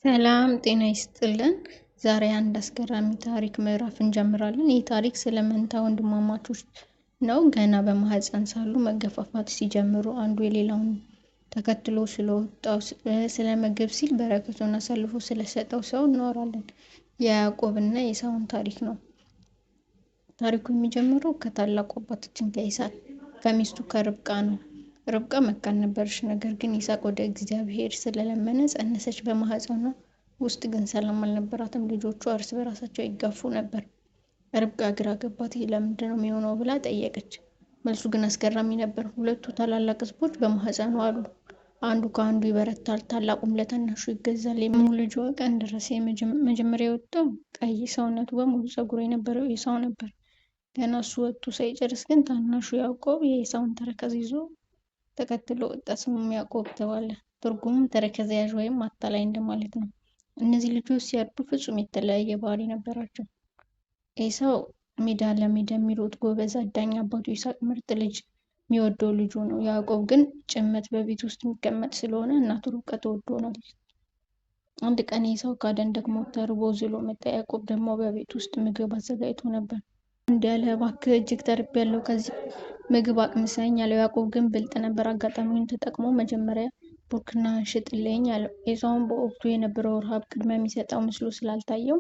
ሰላም ጤና ይስጥልን። ዛሬ አንድ አስገራሚ ታሪክ ምዕራፍ እንጀምራለን። ይህ ታሪክ ስለ መንታ ወንድማማቾች ነው። ገና በማህፀን ሳሉ መገፋፋት ሲጀምሩ አንዱ የሌላውን ተከትሎ ስለወጣው ስለ ምግብ ሲል በረከቱን አሳልፎ ስለሰጠው ሰው እናወራለን። የያዕቆብና የኤሳውን ታሪክ ነው። ታሪኩ የሚጀምረው ከታላቁ አባታችን ከይስሐቅ ከሚስቱ ከርብቃ ነው። ርብቃ መካን ነበረች። ነገር ግን ይስሐቅ ወደ እግዚአብሔር ስለለመነ ጸነሰች። በማህፀኗ ውስጥ ግን ሰላም አልነበራትም። ልጆቿ እርስ በራሳቸው ይጋፉ ነበር። ርብቃ ግራ ገባት። ይህ ለምንድን ነው የሚሆነው ብላ ጠየቀች። መልሱ ግን አስገራሚ ነበር። ሁለቱ ታላላቅ ሕዝቦች በማህፀኗ አሉ። አንዱ ከአንዱ ይበረታል፣ ታላቁም ለታናሹ ይገዛል። ልጇ ቀን ደረሰ። መጀመሪያ የወጣው ቀይ ሰውነቱ በሙሉ ፀጉር የነበረው ኤሳው ነበር። ገና እሱ ወጥቶ ሳይጨርስ ግን ታናሹ ያዕቆብ የኤሳውን ተረከዝ ይዞ ተከትሎ ወጣ። ስሙም ያዕቆብ ተባለ። ትርጉሙም ተረከዝ ያዥ ወይም አታላይ እንደማለት ነው። እነዚህ ልጆች ሲያድጉ ፍጹም የተለያየ ባህሪ ነበራቸው። ኤሳው ሜዳ ለሜዳ የሚሮጥ ጎበዝ አዳኝ፣ አባቱ ይስሐቅ ምርጥ ልጅ የሚወደው ልጁ ነው። ያዕቆብ ግን ጭምት በቤት ውስጥ የሚቀመጥ ስለሆነ እናቱ ርብቃ ትወደዋለች። አንድ ቀን ኤሳው ካደን ደግሞ ተርቦ ዝሎ መጣ። ያዕቆብ ደግሞ በቤት ውስጥ ምግብ አዘጋጅቶ ነበር። እንዲህ አለ፣ እባክህ እጅግ ተርቤያለሁ፣ ከዚህ ምግብ አቅምሰኝ አለው። ያዕቆብ ግን ብልጥ ነበር። አጋጣሚውን ተጠቅሞ መጀመሪያ ቡርክና ሽጥልኝ አለው። ኤሳውን በወቅቱ የነበረው ረሃብ ቅድሚያ የሚሰጠው መስሎ ስላልታየው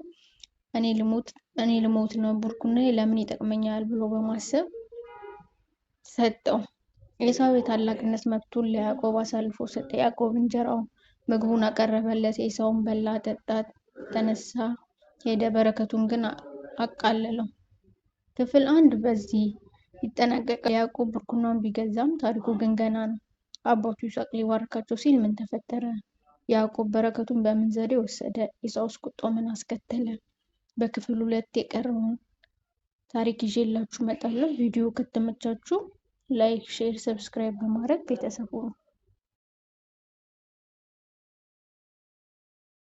እኔ ልሞት ነው፣ ቡርኩና ለምን ይጠቅመኛል ብሎ በማሰብ ሰጠው። ኤሳው የታላቅነት መብቱን ለያዕቆብ አሳልፎ ሰጠ። ያዕቆብ እንጀራውን ምግቡን አቀረበለት። ኤሳውን በላ፣ ጠጣ፣ ተነሳ፣ ሄደ። በረከቱን ግን አቃለለው። ክፍል 1 በዚህ ይጠናቀቃል። ያዕቆብ ብርኩናውን ቢገዛም ታሪኩ ግን ገና ነው። አባቱ ይስሐቅ ሊባርካቸው ሲል ምን ተፈጠረ? ያዕቆብ በረከቱን በምን ዘዴ ወሰደ? ኤሳውስ ቁጣው ምን አስከተለ? በክፍል 2 የቀረውን ታሪክ ይዤላችሁ እመጣለሁ። ቪዲዮ ከተመቻችሁ ላይክ፣ ሼር፣ ሰብስክራይብ በማድረግ ቤተሰብ ሁኑ።